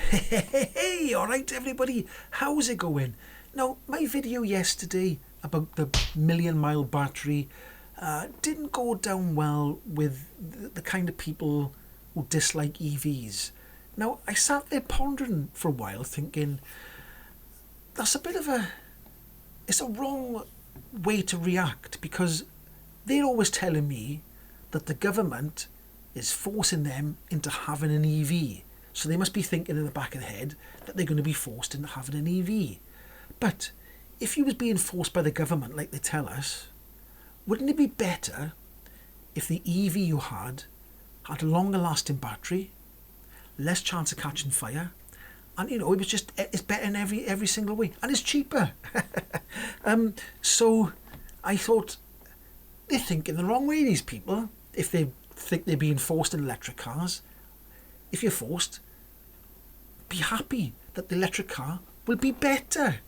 Hey, alright everybody, how's it going? Now, my video yesterday about the million-mile battery didn't go down well with the kind of people who dislike EVs. Now, I sat there pondering for a while thinking, that's it's a wrong way to react, because they're always telling me that the government is forcing them into having an EV. So they must be thinking in the back of the head that they're going to be forced into having an EV. But if you was being forced by the government like they tell us, wouldn't it be better if the EV you had a longer lasting battery, less chance of catching fire, and it's better in every single way, and it's cheaper. So I thought, they're thinking the wrong way, these people, if they think they're being forced in electric cars. If you're forced, be happy that the electric car will be better.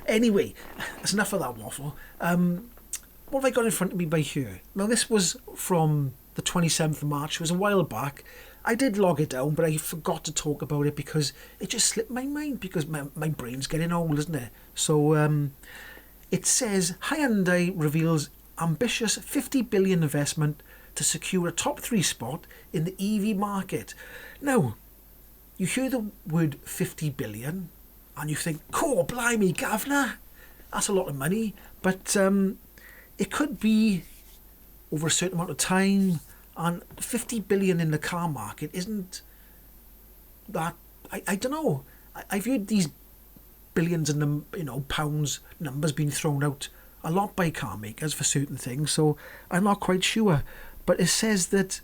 Anyway, that's enough of that waffle. What have I got in front of me by here? Now, this was from the 27th of March. It was a while back. I did log it down, but I forgot to talk about it because it just slipped my mind, because my brain's getting old, isn't it? So it says, Hyundai reveals ambitious 50 billion investment to secure a top 3 spot in the EV market. Now, you hear the word 50 billion and you think, cool, blimey, Gavna, that's a lot of money. But it could be over a certain amount of time, and 50 billion in the car market isn't that, I don't know. I've heard these billions and pounds numbers being thrown out a lot by car makers for certain things, so I'm not quite sure. But it says that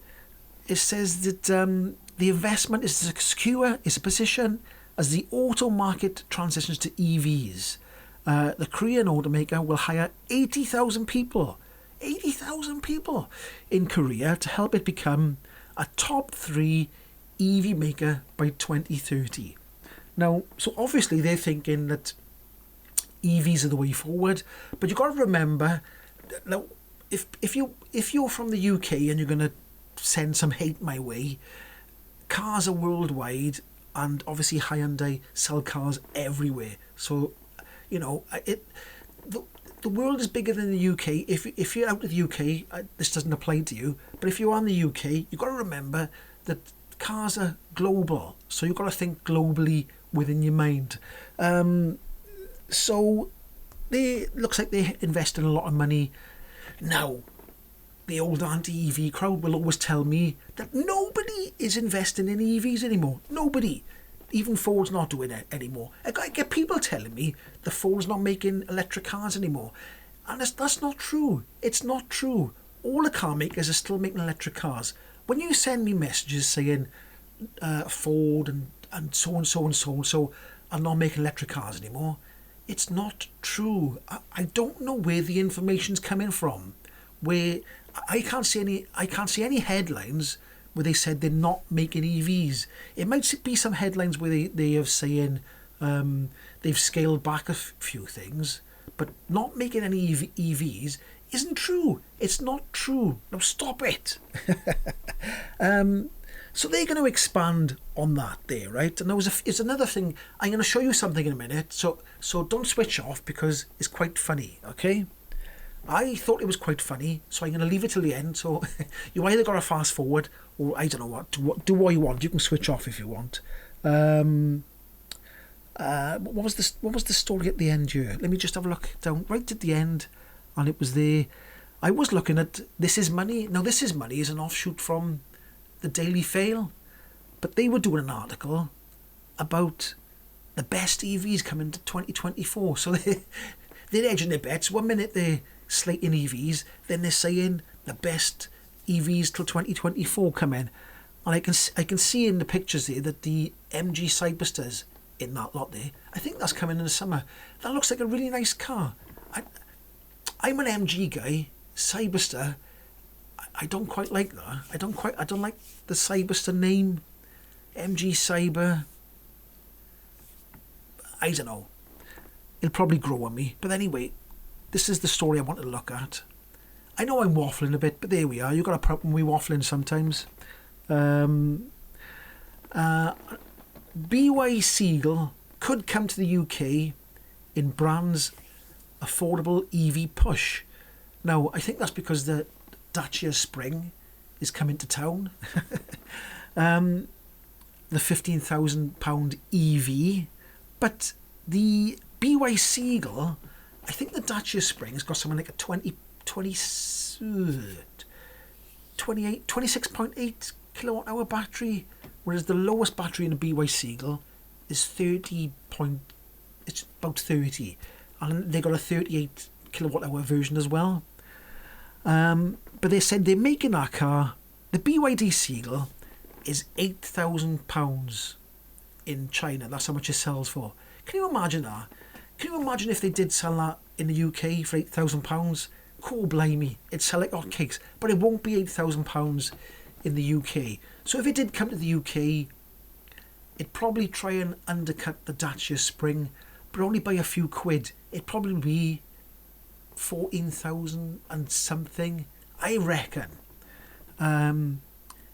the investment is to secure its position as the auto market transitions to EVs. The Korean automaker will hire 80,000 people in Korea to help it become a top 3 EV maker by 2030. Now, so obviously they're thinking that EVs are the way forward, but you've got to remember, now, if you're from the UK and you're going to send some hate my way, cars are worldwide, and obviously Hyundai sell cars everywhere. So, the world is bigger than the UK. If you're out of the UK, this doesn't apply to you. But if you're in the UK, you've got to remember that cars are global. So you've got to think globally within your mind. So looks like they're investing a lot of money. Now, the old anti-EV crowd will always tell me that nobody is investing in EVs anymore. Nobody. Even Ford's not doing it anymore. I get people telling me that Ford's not making electric cars anymore. And that's not true. It's not true. All the car makers are still making electric cars. When you send me messages saying Ford and so and so and so and so are not making electric cars anymore, it's not true. I don't know where the information's coming from. Where I can't see any headlines where they said they're not making EVs. It might be some headlines where they are saying they've scaled back a few things, but not making any EVs isn't true. It's not true. Now stop it. So they're going to expand on that there, right? And it's another thing. I'm going to show you something in a minute. So don't switch off, because it's quite funny, okay? I thought it was quite funny, so I'm going to leave it till the end. So you either got to fast forward, or I don't know what, do what you want. You can switch off if you want. What was the story at the end here? Let me just have a look down right at the end, and it was there. I was looking at This Is Money. Now, This Is Money is an offshoot from the Daily Fail, but they were doing an article about the best EVs coming to 2024. So they're edging their bets. 1 minute they're slating EVs, then they're saying the best EVs till 2024 come in. And I can see in the pictures there that the MG Cyberster's in that lot there. I think that's coming in the summer. That looks like a really nice car. I'm an MG guy. Cyberster, I don't quite like that. I don't like the Cyberster name. MG Cyber. I don't know. It'll probably grow on me. But anyway, this is the story I want to look at. I know I'm waffling a bit, but there we are. You've got a problem with waffling sometimes. BYD Seagull could come to the UK in brand's affordable EV push. Now, I think that's because the Dacia Spring is coming to town. The £15,000 EV. But the BYD Seagull, I think the Dacia Spring has got something like a 26.8 kilowatt hour battery, whereas the lowest battery in a BYD Seagull is it's about 30, and they got a 38 kilowatt hour version as well. But they said they're making that car, the BYD Seagull, is £8,000 in China. That's how much it sells for. Can you imagine that? Can you imagine if they did sell that in the UK for £8,000? Cool, blimey, it'd sell like hotcakes. But it won't be £8,000 in the UK. So if it did come to the UK, it'd probably try and undercut the Dacia Spring, but only by a few quid. It'd probably be 14,000 and something, I reckon.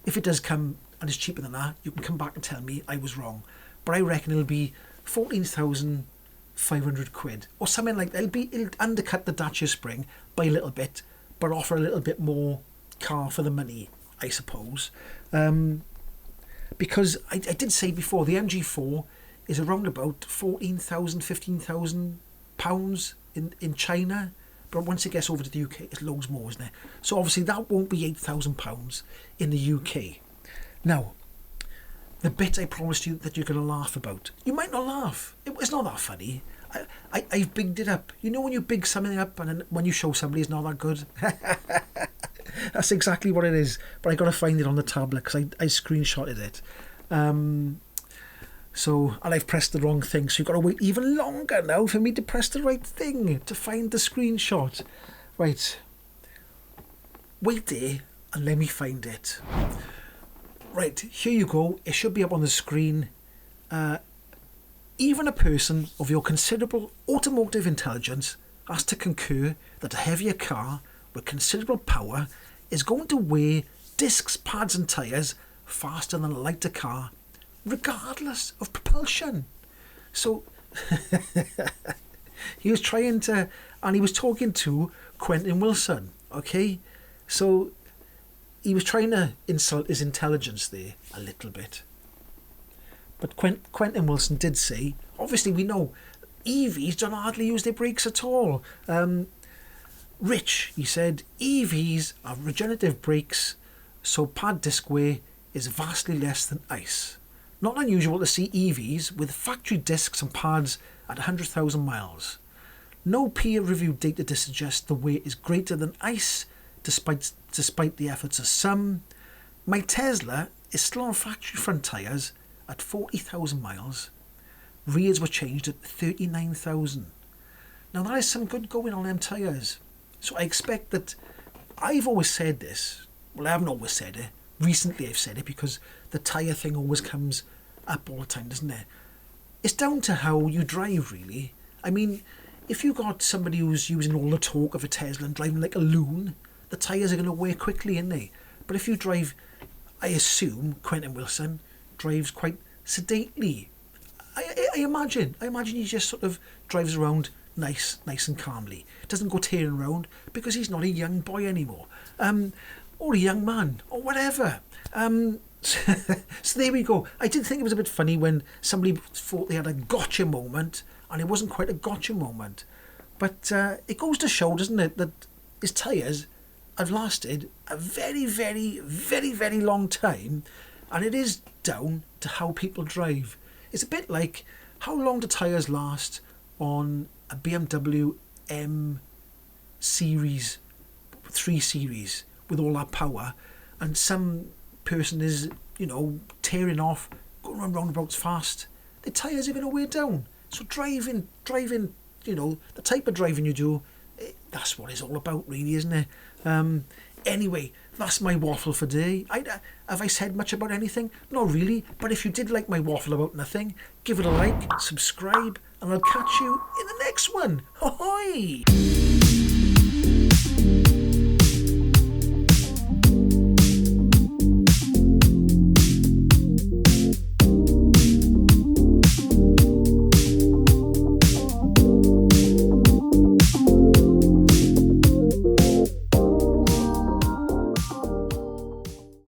If it does come and it's cheaper than that, you can come back and tell me I was wrong. But I reckon it'll be 14,500 quid or something like that. It'll undercut the Dacia Spring by a little bit, but offer a little bit more car for the money, I suppose. Because I did say before, the MG4 is around about 14,000, 15,000 pounds in China. But once it gets over to the UK, it's loads more, isn't it? So obviously that won't be £8,000 in the UK. Now, the bit I promised you that you're going to laugh about. You might not laugh. It's not that funny. I've bigged it up. You know when you big something up and then when you show somebody it's not that good? That's exactly what it is. But I got to find it on the tablet because I screenshotted it. And I've pressed the wrong thing, so you've got to wait even longer now for me to press the right thing to find the screenshot. Right. Wait there and let me find it. Right, here you go. It should be up on the screen. Even a person of your considerable automotive intelligence has to concur that a heavier car with considerable power is going to wear discs, pads and tyres faster than a lighter car, regardless of propulsion. So he was trying to, and he was talking to Quenton Wilson, okay? So he was trying to insult his intelligence there a little bit. But Quenton Wilson did say, obviously we know EVs don't hardly use their brakes at all. Rich, he said, EVs are regenerative brakes, so pad disc wear is vastly less than ICE. Not unusual to see EVs with factory discs and pads at 100,000 miles. No peer-reviewed data to suggest the wear is greater than ICE, despite the efforts of some. My Tesla is still on factory front tyres at 40,000 miles. Rears were changed at 39,000. Now that is some good going on them tyres. So I expect that, I've always said this, well I haven't always said it, recently I've said it because the tyre thing always comes up all the time, doesn't it? It's down to how you drive really. I mean, if you got somebody who's using all the torque of a Tesla and driving like a loon, the tyres are going to wear quickly, aren't they? But if you drive, I assume Quenton Wilson drives quite sedately. I imagine he just sort of drives around nice and calmly. Doesn't go tearing around because he's not a young boy anymore. Or a young man, or whatever. So there we go. I did think it was a bit funny when somebody thought they had a gotcha moment, and it wasn't quite a gotcha moment. But it goes to show, doesn't it, that his tyres have lasted a very, very, very, very long time, and it is down to how people drive. It's a bit like, how long do tyres last on a BMW M series, 3 series, with all that power, and some person is, tearing off, going around roundabouts fast, the tyres are going to wear down. So driving, the type of driving you do, that's what it's all about really, isn't it? Anyway, that's my waffle for today. Have I said much about anything? Not really, but if you did like my waffle about nothing, give it a like, subscribe, and I'll catch you in the next one. Ho-hoi!